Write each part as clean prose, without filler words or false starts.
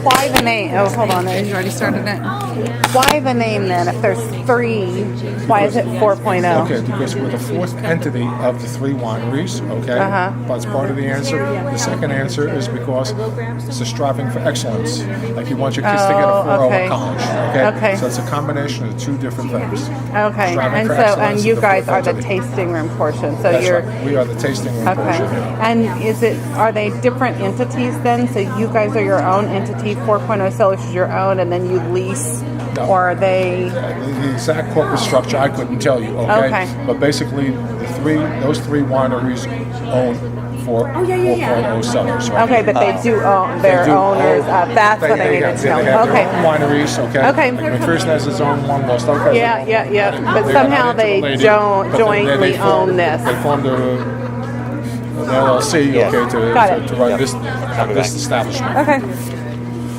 why the name? Oh, hold on. You already started it. Why the name then? If there's three, why is it 4.0? Okay, because we're the fourth entity of the three wineries, okay? That's part of the answer. The second answer is because it's a striving for excellence. Like you want your kids to get a 4.0 at college, okay? So it's a combination of two different things. Okay, Striving for and excellence you is guys are the entity. tasting room portion. So That's you're right. We are the tasting room portion. And are they different entities then? So you guys are your own entity, 4.0 Cellars is your own, and then you lease, No. or are they? The exact corporate structure I couldn't tell you, okay? But basically, those three wineries own 4.0 Cellars. Right? Okay, but they do own their owners. That's what I needed to know. They have their own wineries, okay? Okay. Like McPherson has its own one, Lost Oak has Yeah. But They somehow got married to they a lady, jointly own this. They formed an LLC, okay, to run this establishment.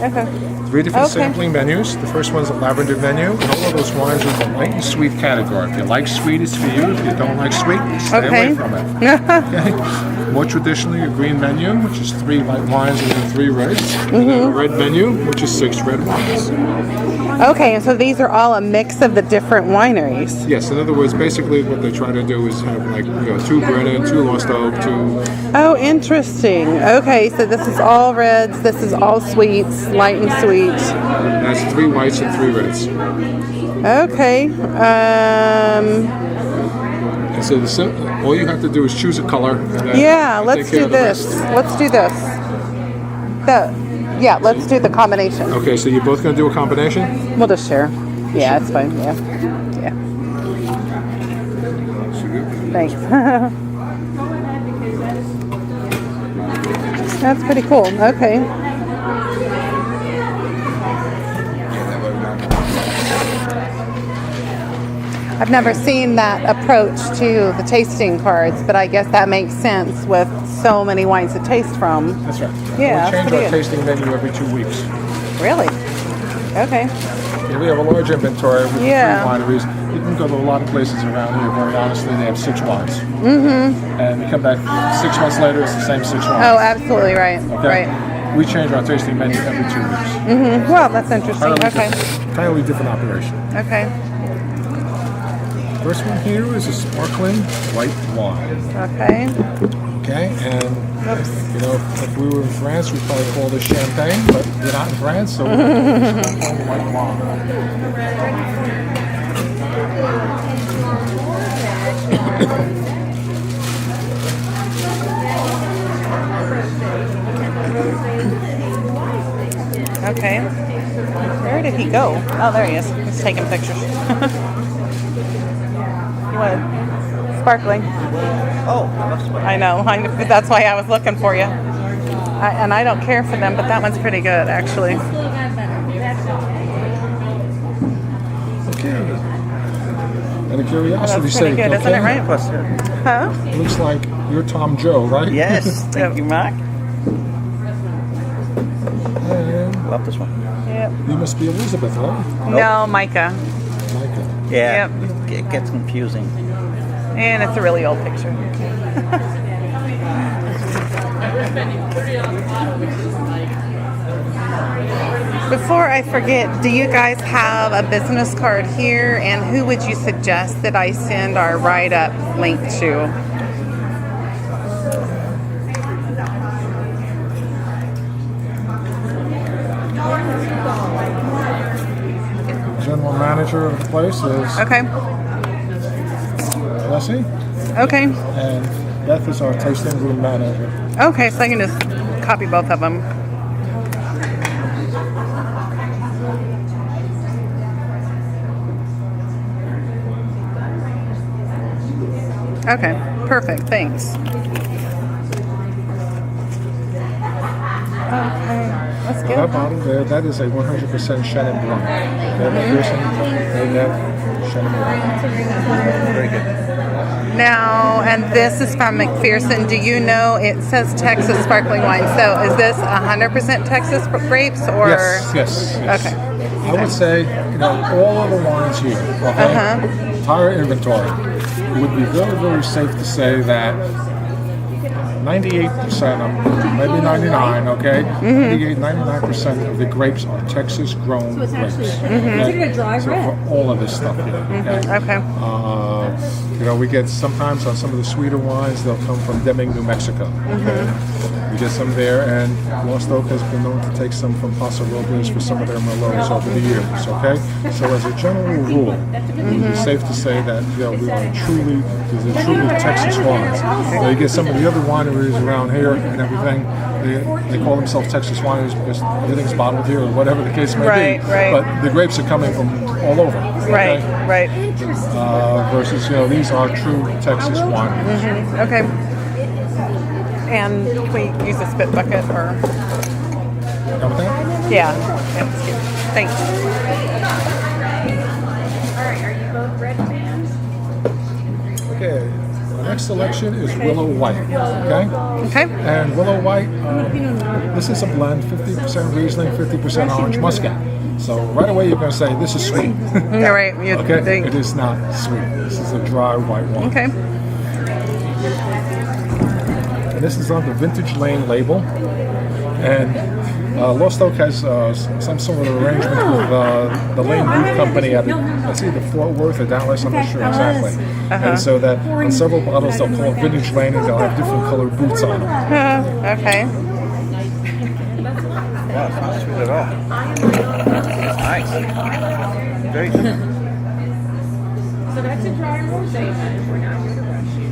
Okay. Three different sampling menus. The first one's a lavender menu, and all of those wines are in the light and sweet category. If you like sweet, it's for you. If you don't like sweet, stay away from it. Okay. More traditionally, a green menu, which is 3 light wines and then 3 reds. And then a red menu, which is 6 red wines. Okay, and so these are all a mix of the different wineries. Yes, in other words, basically what they try to do is have 2 Brennan, 2 Lost Oak, 2... Oh, interesting. Okay, so this is all reds, this is all sweets, light and sweet. That's 3 whites and 3 reds. Okay. And so all you have to do is choose a color. Let's do this. Let's do this. Let's do the combination. Okay, so you're both going to do a combination? We'll just share. Yeah, it's fine. Yeah. Thanks. That's pretty cool. Okay. I've never seen that approach to the tasting cards, but I guess that makes sense with so many wines to taste from. That's right. Yeah, we change our tasting menu every 2 weeks. Really? Okay. Yeah, we have a large inventory with 3 wineries. You can go to a lot of places around here, very honestly, they have 6 wines. And you come back 6 months later, it's the same 6 wines. Oh, absolutely right. Okay? Right. We change our tasting menu every 2 weeks. Well, that's interesting. Entirely different operation. Okay. First one here is a sparkling white wine. Okay. And if we were in France, we'd probably call this champagne, but we're not in France, so we're going to sparkling white wine. Okay. Where did he go? Oh, there he is. He's taking pictures. You want sparkling? Oh, I know. That's why I was looking for you. And I don't care for them, but that one's pretty good, actually. Okay. And a curiosity That's pretty good, isn't it, right? Huh? Looks like you're Tom Joe, right? Yes. Thank you, Mark. And Love this one. Yep. you must be Elizabeth, right? No, Micah. Micah. Yeah. It gets confusing. And it's a really old picture. Before I forget, do you guys have a business card here? And who would you suggest that I send our write-up link to? General manager of the place is Okay. Leslie, Okay. and Beth is our tasting room manager. Okay, so I can just copy both of them. Okay, perfect, thanks. Okay, let's That go. bottle there, that is a 100% Chenin Blanc. McPherson, Chenin Blanc. Very good. Now, and this is from McPherson. Do you know, it says Texas sparkling wine, so is this 100% Texas grapes or? Yes. Okay. I would say, all of the wines here, entire inventory, it would be very, very safe to say that 98%, maybe 99, okay? 98, 99% of the grapes are Texas-grown grapes. Okay? So for all of this stuff here, okay? Okay. We get sometimes on some of the sweeter wines, they'll come from Deming, New Mexico. Okay? We get some there, and Lost Oak has been known to take some from Paso Robles for some of their Merlots over the years, okay? So as a general rule, it's safe to say that these are truly Texas wines. You get some of the other wineries around here and everything, they call themselves Texas wineries because everything's bottled here or whatever the case may be. Right. But the grapes are coming from all over. Okay? Right. Versus, these are true Texas wineries. Okay. And can we use a spit bucket or? Done with that? Yeah. Thanks. Okay. The next selection is Willow White. Okay. Okay. And Willow White, this is a blend, 50% Riesling, 50% Orange Muscat. So right away you're going to say this is sweet. You're right. Okay. It is not sweet. This is a dry white wine. Okay. And this is on the Vintage Lane label. And Lost Oak has some sort of arrangement with the Lane Boot Company at let's see, the Fort Worth or Dallas, I'm not sure exactly. And so that on several bottles they'll call it Vintage Lane and they'll have different colored boots on them. Okay. Wow, it's not sweet at all. It's nice. Very good. So that's a dry rosé. We're not here to rush you.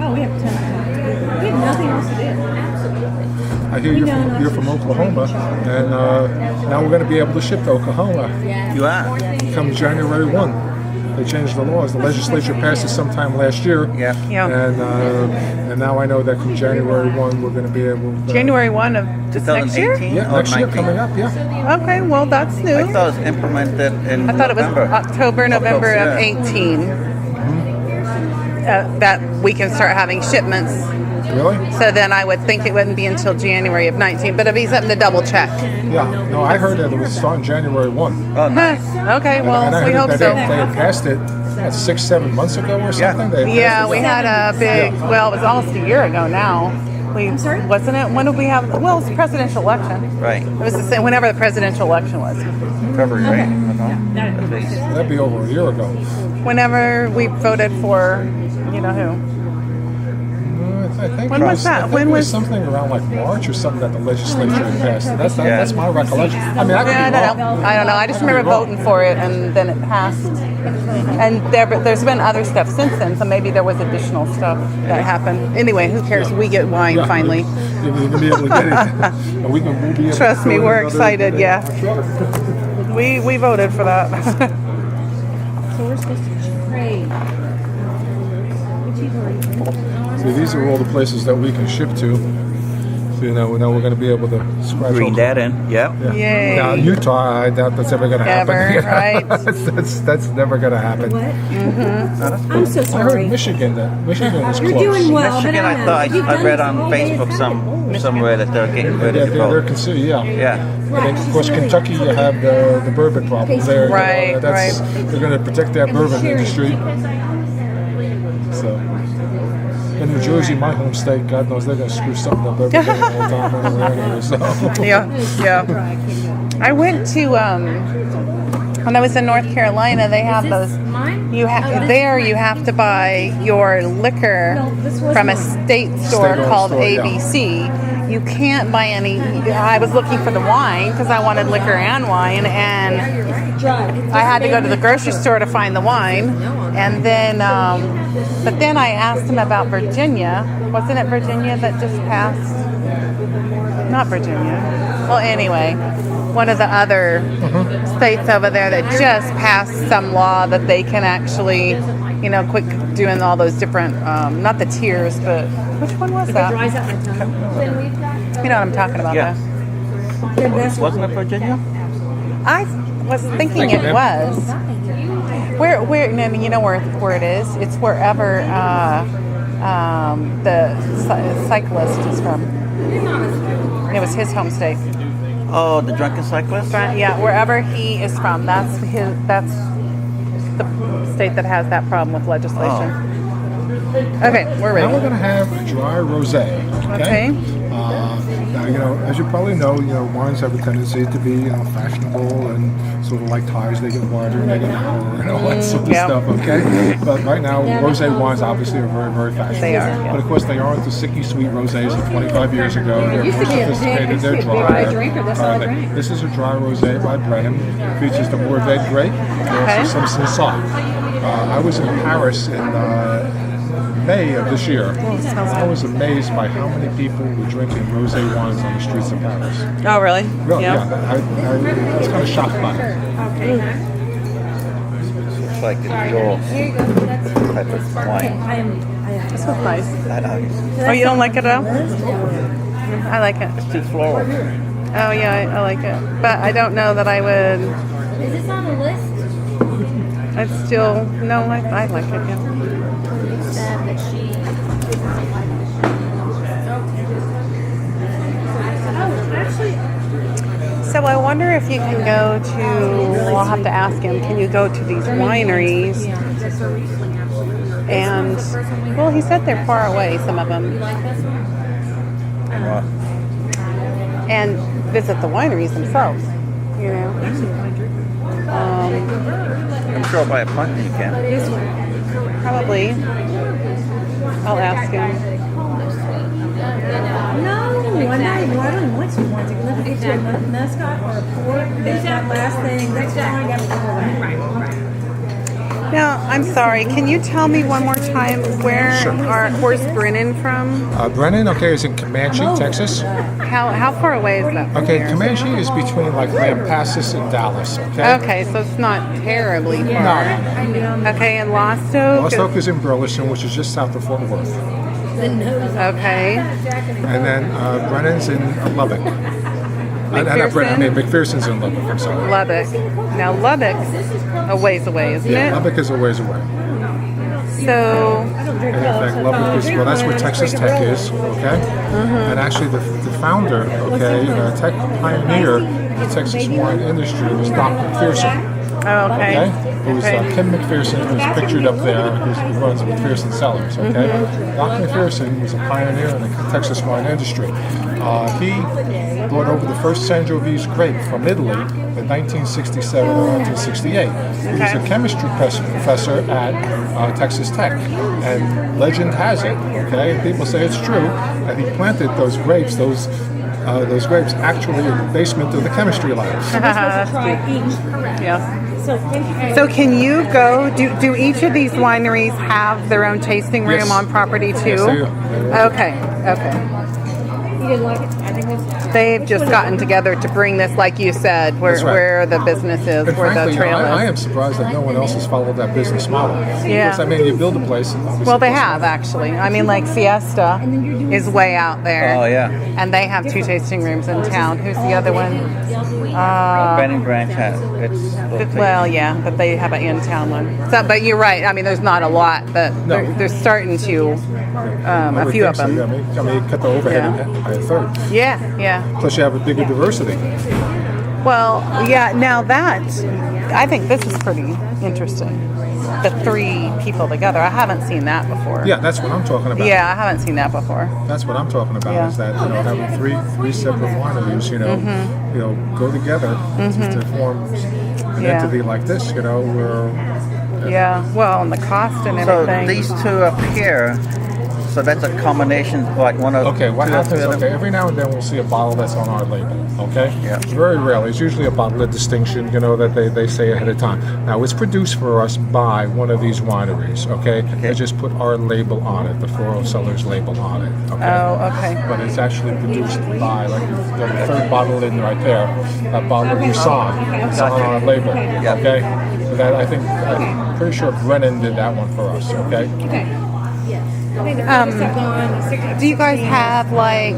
Oh, we have 10 o'clock. We have nothing else to do. Absolutely. I hear you're from Oklahoma, and now we're going to be able to ship to Oklahoma. You are? Come January 1. They changed the laws. The legislature passed it sometime last year. Yeah. And now I know that from January 1 we're going to be able to... January 1 of just next year? 2018? Yeah, next year coming up, yeah. Okay, well that's new. I thought it was implemented in I thought it was November. October, November of yeah. 18. That we can start having shipments. Really? So then I would think it wouldn't be until January of 19, but it'd be something to double check. Yeah. No, I heard that it was starting January 1. Oh, nice. Okay, well, and I we heard hope that so. They had passed it 6-7 months ago or something. They had Yeah, passed we it. had a big, well, it was almost a year ago now. Wasn't it? When did we have, well, it was the presidential election. Right. It was the same, whenever the presidential election was. February, right? At least. That'd be over a year ago. Whenever we voted for, you know who. I think When was that? I think When it was was- something around like March or something that the legislature had passed. That's my recollection. I mean, I could Yeah, be wrong. I don't know. I just could be remember wrong. voting for it, and then it passed. And there's been other stuff since then, so maybe there was additional stuff that happened. Anyway, who cares? We get wine Yeah, finally. We'll be able to get it. And we'll be able Trust to me, throw we're another- excited. Yeah, we voted for that. So we're supposed to trade. Which you've already See, these are all the places that we can ship to. So, we know we're going to be able to scratch Bring off- that in, yeah. Yeah. Yay. Now, Utah, I doubt that's ever going to happen. Ever, right? that's never going to happen. What? I'm so I heard sorry. Michigan is close. You're doing well, Michigan, but I thought You've I done read this on all day. Facebook somewhere that they're getting ready Yeah, to they're vote. considered, yeah. Yeah. And then, of course, Kentucky, you have the bourbon problem there. Right, That's, right. They're going to protect their bourbon industry. So, in New Jersey, my home state, God knows they're going to screw something up every day all the time anyway. So. Yeah. I went to when I was in North Carolina. They have those. You have you have to buy your liquor from a state store State-owned called store, yeah. ABC. You can't buy any. I was looking for the wine because I wanted liquor and wine, and I had to go to the grocery store to find the wine. And then, but then I asked him about Virginia. Wasn't it Virginia that just passed? Not Virginia. Well, anyway, one of the other states over there that just passed some law that they can actually, quit doing all those different, not the tiers, but which one was that? Dries out my tongue. You know what I'm talking about, Yeah. though. Wasn't it Virginia? I was thinking it was. Where? No, I mean, you know where it is? It's wherever the cyclist is from. It was his home state. Oh, the drunken cyclist? Yeah, wherever he is from, that's the state that has that problem with legislation. Okay, we're Now we're ready. going to have a dry rosé. Okay. Okay. Now, as you probably know, wines have a tendency to be, fashionable and sort of like ties. They get wider and they get narrower and all that sort of yeah. stuff. Okay. But right now, rosé wines obviously are very, very fashionable. They are, yeah. But of course, they aren't the sicky sweet rosés of 25 years ago. They're used more to be a sophisticated. They're big dry. drinker. That's all I drank. This is a dry rosé by Brennan. It features the Mourvedre grape and also some Cinsault. I was in Paris in May of this year. I was amazed by how many people were drinking rosé wines on the streets of Paris. Oh, really? Really, yeah. I was kind of shocked by it. It's like your type of wine. This was nice. I know. Oh, you don't like it at all? I like it. It's too floral. Oh, yeah, I like it. But I don't know that I would. Is this on the list? I'd still. No, I like it, yeah. So I wonder if you can go to, well, I'll have to ask him, can you go to these wineries? And, well, he said they're far away, some of them, and visit the wineries themselves, you know? I'm sure by appointment you can. Probably. I'll ask him. No, I don't want to want to go look at a mascot or a port. There's that last thing. That's all I got to go. Now, I'm sorry, can you tell me one more time where's Brennan from? Brennan, is in Comanche, Texas. How far away is that from Okay, here? Comanche is between like Lampasas and Dallas. Okay. Okay, so it's not terribly far. No. Okay, and Lost Oak? Lost Oak is in Burleson, which is just south of Fort Worth. Okay. And then Brennan's in Lubbock. McPherson's in Lubbock, I'm sorry. Lubbock. Now, Lubbock's a ways away, isn't it? Lubbock is a ways away. So, And in fact, Lubbock is, well, that's where Texas Tech is, okay? And actually the founder, tech pioneer of the Texas wine industry was Doc McPherson. oh, okay. Who's Kim McPherson, who's pictured up there, who runs McPherson Cellars, okay? Doc McPherson was a pioneer in the Texas wine industry. He brought over the first Sangiovese grape from Italy in 1967 or 1968. He was a chemistry professor at Texas Tech. And legend has it, and people say it's true, that he planted those grapes actually in the basement of the chemistry lab. Yeah. So can you go, do each of these wineries have their own tasting room Yes. on property too? Yes, they do. Okay. You didn't like it? I think it's. They've just gotten together to bring this, like you said, That's right. where the business is, And where frankly, the trail I is. am surprised that no one else has followed that business model. Yeah. Because, you build a place. obviously Well, they it costs have money. actually. I mean, like Siesta is way out there. Oh, yeah. And they have 2 tasting rooms in town. Who's the other one? Benning Branch has it's Well, yeah, but they have an in-town one. So, but you're right. I mean, there's not a lot, but No. they're starting to. I A would few think of them. so. You cut the overhead by a third. Yeah. Plus, you have a bigger diversity. Well, yeah. Now that I think this is pretty interesting. The 3 people together. I haven't seen that before. Yeah, that's what I'm talking about. Yeah, I haven't seen that before. That's what I'm talking about. Yeah. Is that having three separate wineries, go together to form an Yeah. entity like this. Where Yeah. Well, and the cost and So everything. these 2 up here, so that's a combination, like one of Okay, what 2 or happens, 3 of them? every now and then we'll see a bottle that's on our label, okay? Yeah. Very rarely. It's usually a bottle of distinction, that they say ahead of time. Now, it's produced for us by one of these wineries, okay? They just put our label on it, the Floral Cellars label on it, okay? Oh, okay. But it's actually produced by, like, the 3rd bottle in right there, that bottle of Yusan, it's on our label, okay? So that, I'm pretty sure Brennan did that one for us, okay? Do you guys have like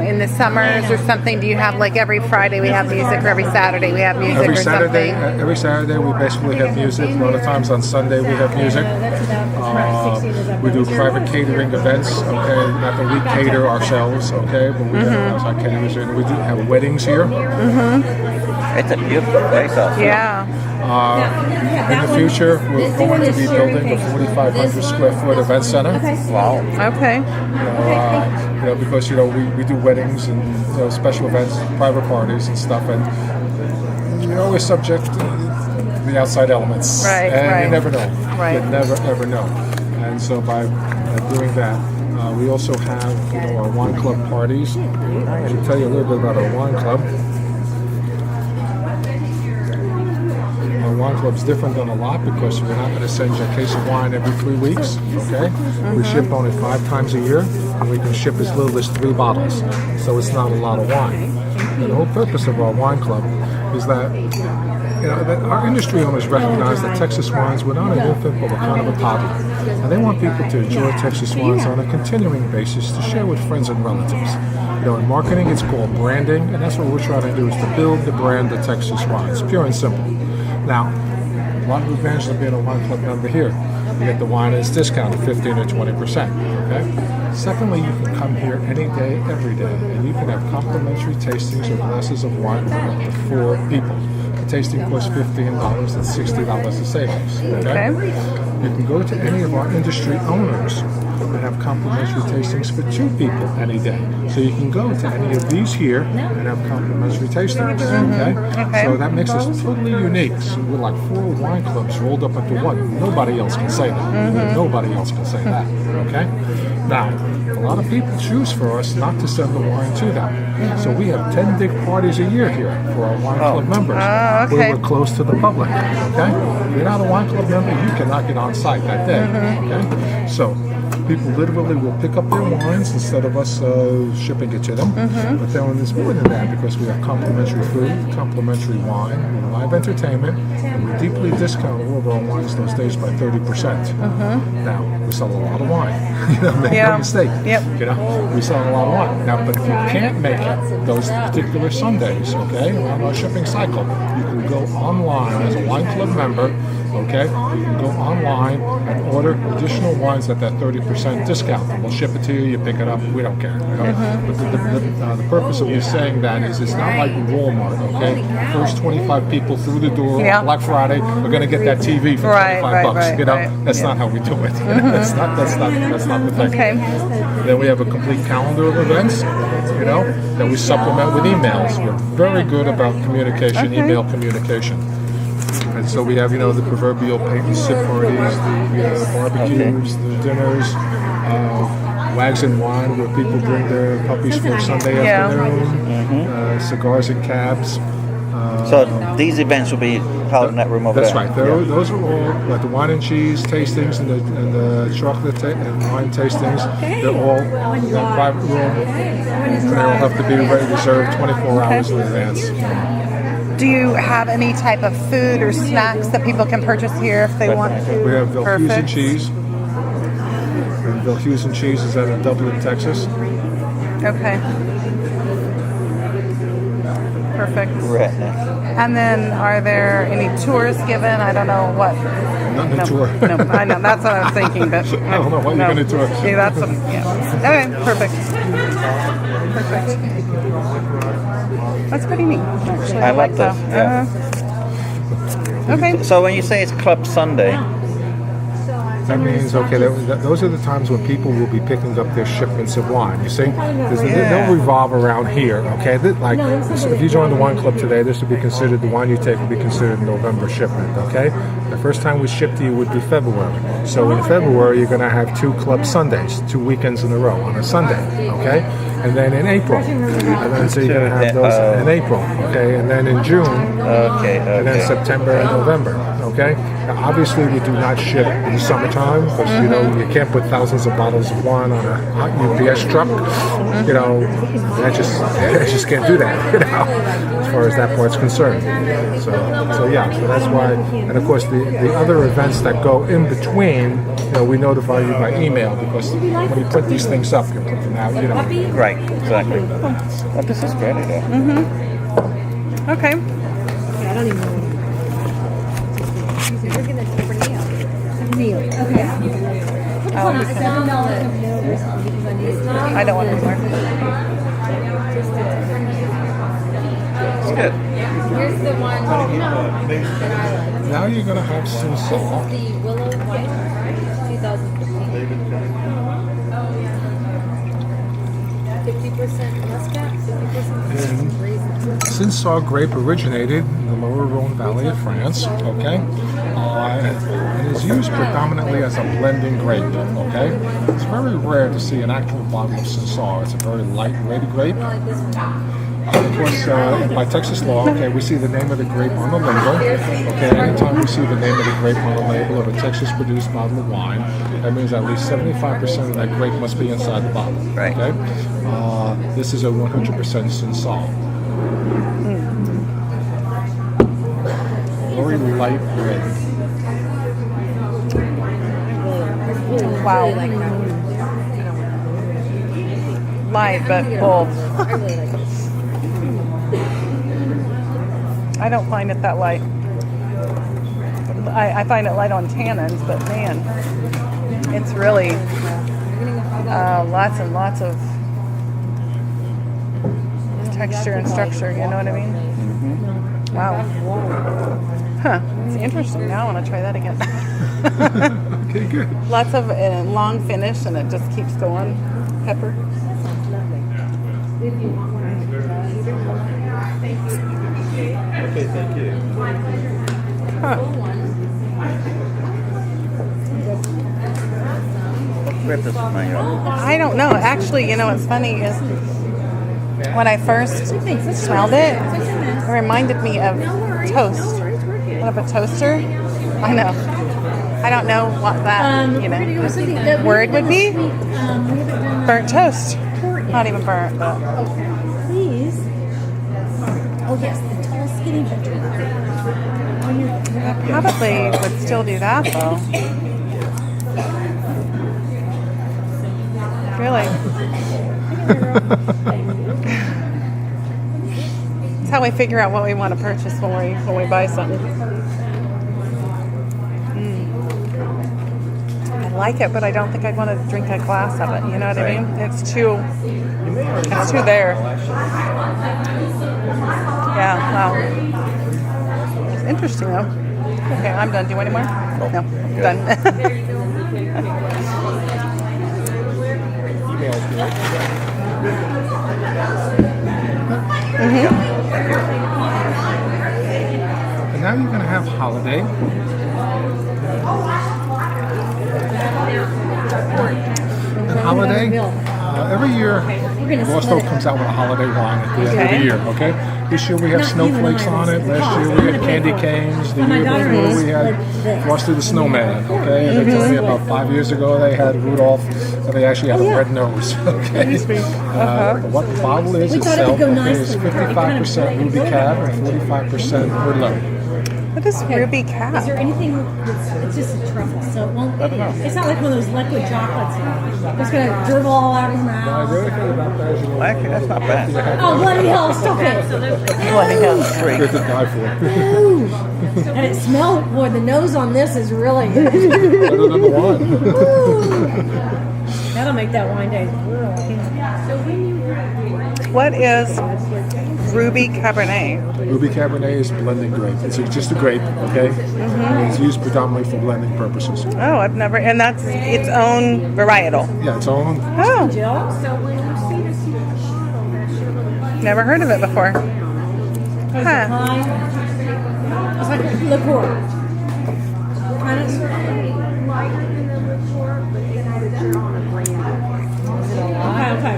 in the summers or something? Do you have like every Friday we have music, or every Saturday we have music, or something? Every Saturday we basically have music. A lot of times on Sunday we have music. We do private catering events. Okay, not that we cater ourselves. Okay, but we have our caterers here. We do have weddings here. It's a beautiful place also. Yeah. In the future, we're going to be building a 4,500 square foot event center. Wow. Okay. Because we do weddings and special events, private parties and stuff, and you're always subject to the outside elements, Right, and right. you never know. Right. You never ever know. And so by doing that, we also have our wine club parties. I can tell you a little bit about our wine club. Our wine club's different than a lot because we're not going to send you a case of wine every 3 weeks. Okay, we ship only 5 times a year, and we can ship as little as 3 bottles. So it's not a lot of wine. And the whole purpose of our wine club is that that our industry owners recognize that Texas wines were not an infant but were kind of a toddler. And they want people to enjoy Texas wines on a continuing basis to share with friends and relatives. In marketing, it's called branding, and that's what we're trying to do is to build the brand of Texas wines, pure and simple. Now, a lot of advantages of being a wine club member here. You get the wine as discounted, 15 or 20%. Okay. Secondly, you can come here any day, every day, and you can have complimentary tastings or glasses of wine for up to 4 people. The tasting costs $15 and $60 in savings. Okay? You can go to any of our industry owners and have complimentary tastings for 2 people any day. So you can go to any of these here and have complimentary tastings. Okay? So that makes us totally unique. So we're like 4 wine clubs rolled up into one. Nobody else can say that. Nobody else can say that. Okay? Now, a lot of people choose for us not to send the wine to them. So we have 10 big parties a year here for our wine club members. Where we're close to the public. Okay? If you're not a wine club member, you cannot get on site that day. Okay? So people literally will pick up their wines instead of us shipping it to them. But then it's more than that because we have complimentary food, complimentary wine, live entertainment, and we deeply discount all of our wines those days by 30%. Now, we sell a lot of wine. Make no mistake. We sell a lot of wine. Now, but if you can't make it those particular Sundays, okay, around our shipping cycle, you can go online as a wine club member. Okay, you can go online and order additional wines at that 30% discount. And we'll ship it to you. You pick it up. We don't care. But the purpose of me saying that is it's not like Walmart. Okay, first 25 people through the door on Black Friday are going to get that TV for $25. That's not how we do it. That's not the thing. Okay. Then we have a complete calendar of events. That we supplement with emails. We're very good about communication, email communication. And so we have, the proverbial paint and sip parties, the barbecues, the dinners, wags and wine where people bring their puppies for Sunday afternoon, cigars and cabs. So these events will be held in that room over there. there? That's right. Those are all like the wine and cheese tastings and the chocolate and wine tastings. They're all in that private room. And they all have to be reserved 24 hours in advance. Do you have any type of food or snacks that people can purchase here if they want to? We have Hughes and cheese. And Hughes and cheese is out of Dublin, Texas. Okay. Perfect. And then, are there any tours given? I don't know what. Not a tour. No, I know that's what I was thinking, but I don't know what you're going to tour. Yeah, that's okay. Perfect. That's pretty neat. Actually, I like that. that. Okay. So when you say it's Club Sunday, that means, those are the times when people will be picking up their shipments of wine. You see? They'll revolve around here, okay? If you join the wine club today, this would be considered, the wine you take would be considered a November shipment, okay? The first time we ship to you would be February. So in February, you're going to have 2 Club Sundays, 2 weekends in a row on a Sunday, okay? And then in April, so you're going to have those in April, okay? And then in June, and then September and November, okay? Now, obviously, we do not ship in the summertime because, you can't put thousands of bottles of wine on a hot UPS truck. I just can't do that, as far as that part's concerned. So that's why. And of course, the other events that go in between, we notify you by email because when you put these things up, you're putting out, Right, exactly. Well, this is great idea. Okay. I don't even know. We're going to for Neil. Okay. I don't want to more. It's good. Here's the one that I like. Now you're going to have Sinsol. The Willow White, 2015. 50% muscat, 50% raisins. Sinsol grape originated in the lower Rhone Valley of France, okay? And is used predominantly as a blending grape, okay? It's very rare to see an actual bottle of Sinsol. It's a very lightweight grape. Of course, by Texas law, okay, we see the name of the grape on the label. Okay, anytime we see the name of the grape on the label of a Texas-produced bottle of wine, that means at least 75% of that grape must be inside the bottle. Right. Okay, this is a 100% Sinsol. Very light red. Wow. Light but bold. I don't find it that light. I find it light on tannins, but man, it's really lots and lots of texture and structure. You know what I mean? Wow. Huh. It's interesting. Now I want to try that again. Okay, good. Lots of long finish, and it just keeps going. Pepper. Okay, thank you. Huh. What grape does it remind you of? I don't know. Actually, you know what's funny is when I first smelled it, it reminded me of toast. What of a toaster? I know. I don't know what that word would be. Burnt toast. Not even burnt, but. Please. Oh yes, the tall, skinny vegetable. I probably would still do that though. Really. That's how we figure out what we want to purchase when we buy something. I like it, but I don't think I'd want to drink a glass of it. You know what I mean? It's too there. Yeah, wow. It's interesting though. Okay, I'm done. Do you want any more? No, I'm done. And now you're going to have Holiday. And Holiday, every year, Lost Oak comes out with a holiday wine at the end of the year, okay? This year we have snowflakes on it. Last year we had candy canes. The year before we had Frosty the Snowman, okay? And they told me about 5 years ago they had Rudolph, and they actually had a red nose, okay? But what the bottle is itself, okay, is 55% Ruby Cab and 45% Merlot. What is Ruby Cab? Is there anything it's just a truffle, so it won't, it's not like one of those liquid chocolates. It's going to dribble all out of your I mouth. really care about that. Well, actually, that's not bad. Oh, bloody hell, stop it. Bloody hell. Good to die for. Ooh. And it smells, boy, the nose on this is really good. Better than the wine. That'll make that wine taste really. What is Ruby Cabernet? Ruby Cabernet is blending grape. It's just a grape, okay? And it's used predominantly for blending purposes. Oh, I've never, and that's its own varietal. Yeah, it's own. Oh, Jill? never heard of it before. Huh. It's like liqueur. Kind of. Okay.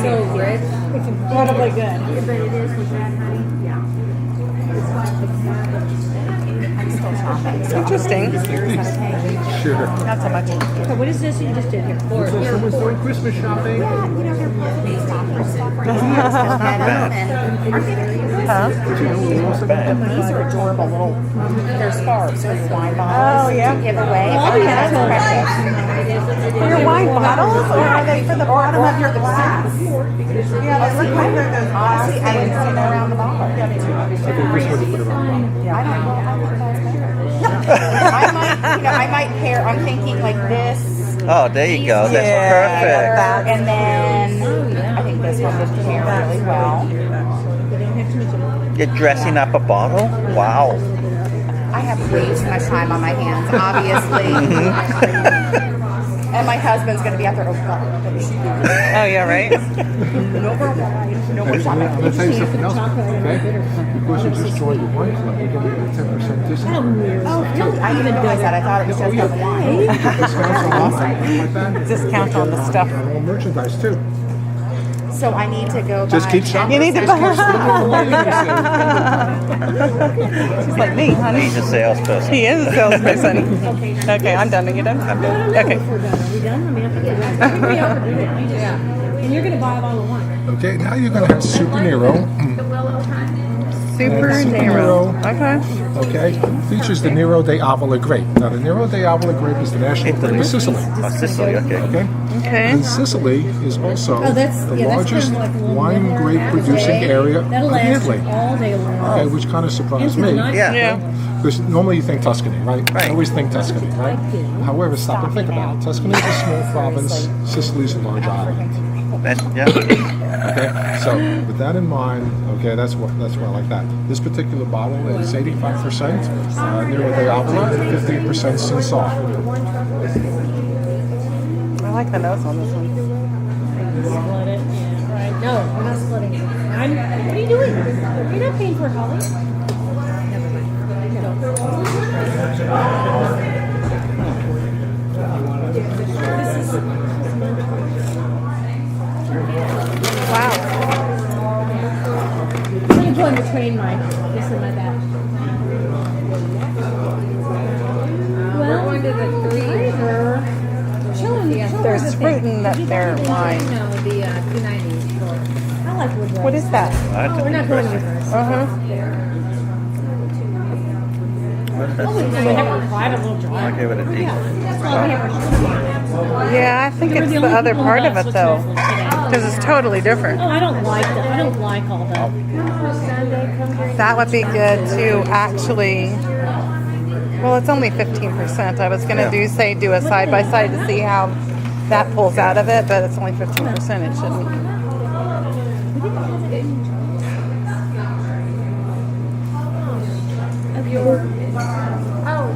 So rich. It's incredibly good. But it is with that, honey. Yeah. Interesting. Sure. Not so much. Okay, what is this you just did here? Someone's doing Christmas shopping. Huh? These are adorable little, they're scarves for your wine bottles Oh, yeah. to give away. Oh, I think yeah. that's precious. For your wine bottles, or are they for the bottom of your glass? Yeah, they look like they're those Honestly, I would see them around the bar. I think this one to put around. I don't know how you guys pair. I might pair, I'm thinking like this. Oh, there you go. That's perfect. And then I think this one would pair really well. You're dressing up a bottle? Wow. I have way too much time on my hands, obviously. And my husband's going to be out there. Oh, God. Oh yeah, right. No more wine. No more I'm wine. going to tell you something else, okay? Because you just joined the wine club, you're going to get a 10% discount. Oh, really? I didn't realize that. I thought it was just on the wine. Discounts on wine, like that. Discount on the stuff. And all merchandise, too. So I need to go Just buy keep shopping. You need to buy. She's like me, honey. He's a salesperson. He is a salesperson. Okay, I'm done. Are you done? I'm done. Okay. Are we done? I mean, I think we're done. And you're going to buy a bottle of wine. Okay, now you're going to have Super Nero. Super Nero. Okay. Okay, features the Nero de Avola grape. Now, the Nero de Avola grape is the national grape of Sicily. Oh, Sicily, okay. Okay? Okay. And Sicily is also That's the kind largest of like a little wine more grape producing area That'll of last Italy. all day long. Okay, which kind of surprised Into the me. night. Yeah. Yeah. Because normally you think Tuscany, right? Right. I always think Tuscany, right? However, stop and think about it. Tuscany is a small province. Sicily's a large island. Yeah. Okay, so with that in mind, okay, that's why I like that. This particular bottle is 85% Nero de Avola, 15% Cinsault. I like the nose on this one. Split it. Yeah, right. No, we're not splitting it. What are you doing? You're not paying for it, Holly. Wow. I'm going between my this and my that. Well, We're going to the three. There's fruit in their wine. No, the 290 store. I like Woodruff. What is that? Oh, we're not going Woodruff. Uh-huh. Oh, we have a private little drive. I'll give it a D. That's why we have our Yeah, I think it's the other part of it though, because it's totally different. Oh, I don't like that. I don't like all that. That would be good to actually. Well, it's only 15%. I was going to do a side by side to see how that pulls out of it, but it's only 15%. It shouldn't.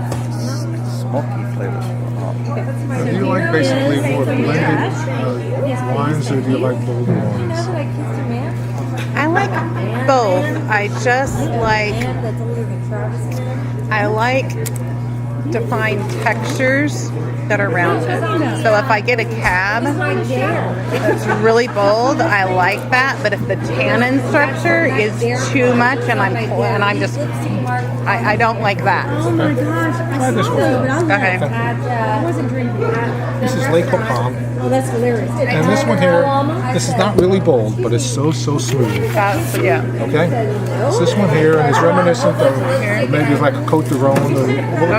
Smoky flavors. Do you like basically more blended wines, or do you like bolder wines? I like both. I like defined textures that are rounded. So if I get a cab that's really bold, I like that. But if the tannin structure is too much, and I'm just I don't like that. Oh my gosh, I this saw one. those, but I was Okay. I wasn't drinking. This is Lake Papam, Oh, that's hilarious. and this one here, this is not really bold, but it's so smooth. That's yeah. Okay, so this one here is reminiscent of maybe like a Côte d'Aron.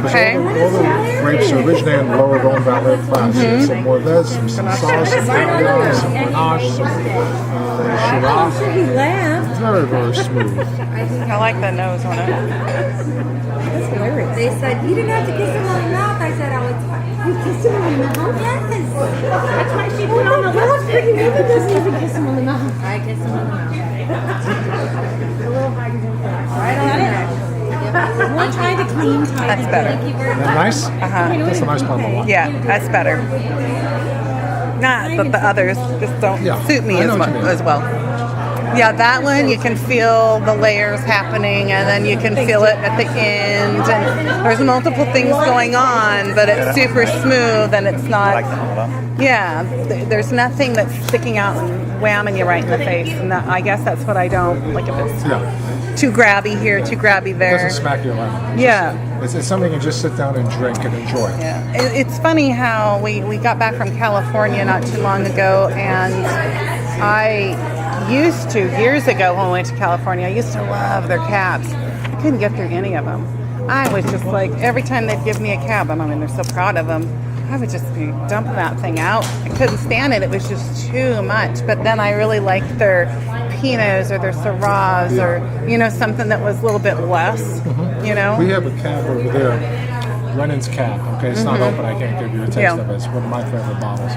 Okay. All the grapes are originated in the lower Rhone Valley class. Some Morvet, some Cinsault, some Caviar, some Grenache, some Shiraz. He laughed. Very smooth. I like the nose on it. That's hilarious. They said, you didn't have to kiss him on the mouth. I said, I was fine. You kissed him on the mouth? Yes. That's why she put on the lipstick. Even doesn't even kiss him on the mouth. I kissed him on the mouth. Right on there. One trying to clean, tidy. That's better. Thank you very Isn't much. that nice? Uh-huh. That's a nice bottle. Yeah, that's better. Not that the others just don't Yeah, suit me I know as, what you mean. as well. Yeah, that one you can feel the layers happening, and then you can feel it at the end. And there's multiple things going on, but it's super smooth, and it's I not. like that one. Yeah, there's nothing that's sticking out and whamming you right in the face. And I guess that's what I don't like. If it's Yeah, too grabby here, too grabby it there. doesn't smack you around. Yeah. It's something you just sit down and drink and enjoy. Yeah, it's funny how we got back from California not too long ago, and I used to, years ago when I went to California, I used to love their cabs. I couldn't get through any of them. I was just like, every time they'd give me a cab, and I mean, they're so proud of them, I would just be dumping that thing out. I couldn't stand it. It was just too much. But then I really liked their Pinots or their Syrahs or, something that was a little bit less, We have a cab over there, Brennan's Cab. Okay, it's not open. I can't give you a taste Yeah. of it. It's one of my favorite bottles.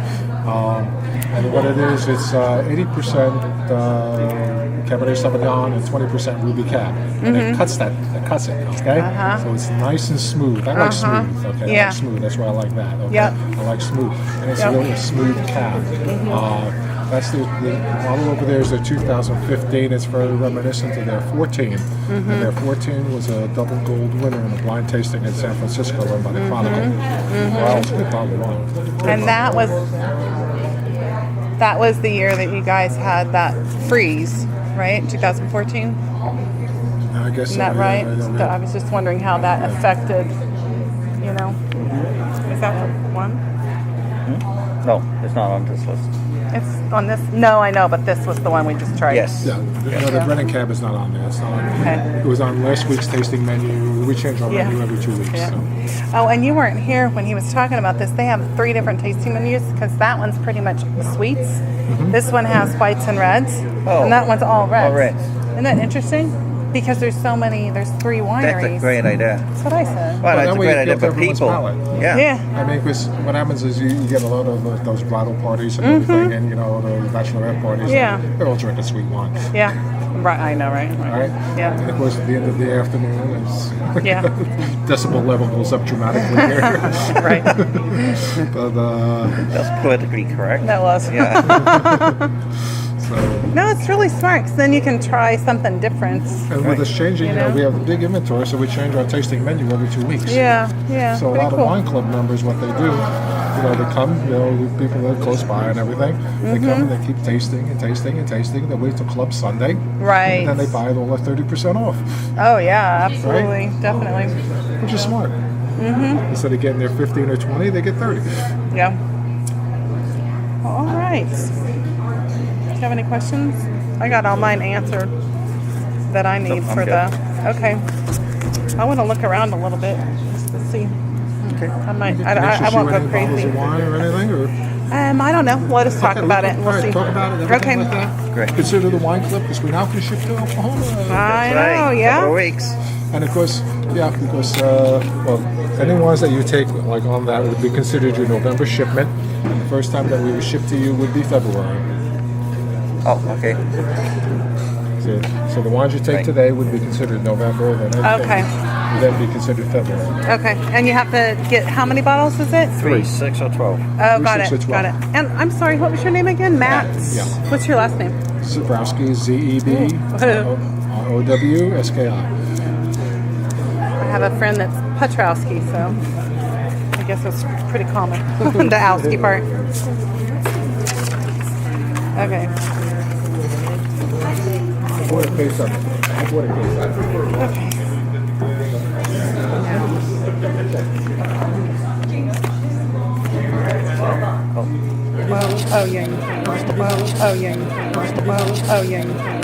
And what it is, it's 80% Cabernet Sauvignon and 20% Ruby Cab. And it cuts it, okay? So it's nice and smooth. I like smooth, okay? I Yeah. like smooth, that's why I like that, okay? Yep. I like smooth. And it's Yep. really a smooth cab. That's the model over there is a 2015. It's very reminiscent of their 14. And their 14 was a double gold winner in a blind tasting in San Francisco run by the Chronicle. Wow, it's a good bottle of wine. And that was the year that you guys had that freeze, right? 2014. I guess Isn't that right? I I was just wondering how that affected, you know. Is that the one? No, it's not on this list. It's on this. No, I know, but this was the one we just tried. Yes. Yeah, the Brennan Cab is not on there. It's not on there. Okay. It was on last week's tasting menu. We change our Yeah. menu every 2 weeks. Yeah. So. Oh, and you weren't here when he was talking about this. They have 3 different tasting menus because that one's pretty much sweets. This one has whites and reds, Oh. and that one's all reds. All reds. Isn't that interesting? Because there's 3 wineries. That's a great idea. That's what I said. Well, that that's a way great you idea appeal to for everyone's people. palate. Yeah. Yeah. I mean, because what happens is you get a lot of those bridal parties and everything, and those bachelorette parties. Yeah. And they're all drinking sweet wine. Yeah. Right. I know. Right. All right. Yeah. And of course, at the end of the afternoon, Yeah. decibel level goes up dramatically here. Right. But That's politically correct. That was. Yeah. so. No, it's really smart because then you can try something different. And with us changing, You know? we have a big inventory, so we change our tasting menu every 2 weeks. Yeah. Yeah. So a Pretty lot cool. of wine club members, what they do, they come, people that are close by and everything. They come and they keep tasting and tasting and tasting. They wait till Club Sunday, Right. and then they buy it all at 30% off, Oh yeah, absolutely, definitely. which is smart. Instead of getting their 15 or 20, they get 30. Yeah. All right. Do you have any questions? I got all mine answered that I need I'm for good. the. Okay. I want to look around a little bit just to see. Okay. I might. Can I interest won't you go any bottles crazy. of wine or anything, or I don't know. Let us talk about it. And All we'll right, see. talk about it. Everything Okay. like that. Great. Consider the wine club because we now can ship to Oklahoma. I Right. know. Couple of Yeah. weeks. And of course, because any ones that you take like on that would be considered your November shipment, and the first time that we would ship to you would be February. Oh, okay. So the ones you take Right. today would be considered November, then everything Okay. would then be considered February. Okay. And you have to get how many bottles is it? 3, 6, or 12. Oh, Three, got 6, it. or Got 12. it. And I'm sorry. What was your name again? Matt. Yeah. What's your last name? Zebrowski, Zebowski. I have a friend that's Petrowski, so I guess it's pretty common. The Owski part. Okay. What a case of it. What a case of it. Okay. Well, oh yeah, you can. Well, oh yeah, you can. Well, oh yeah, you can.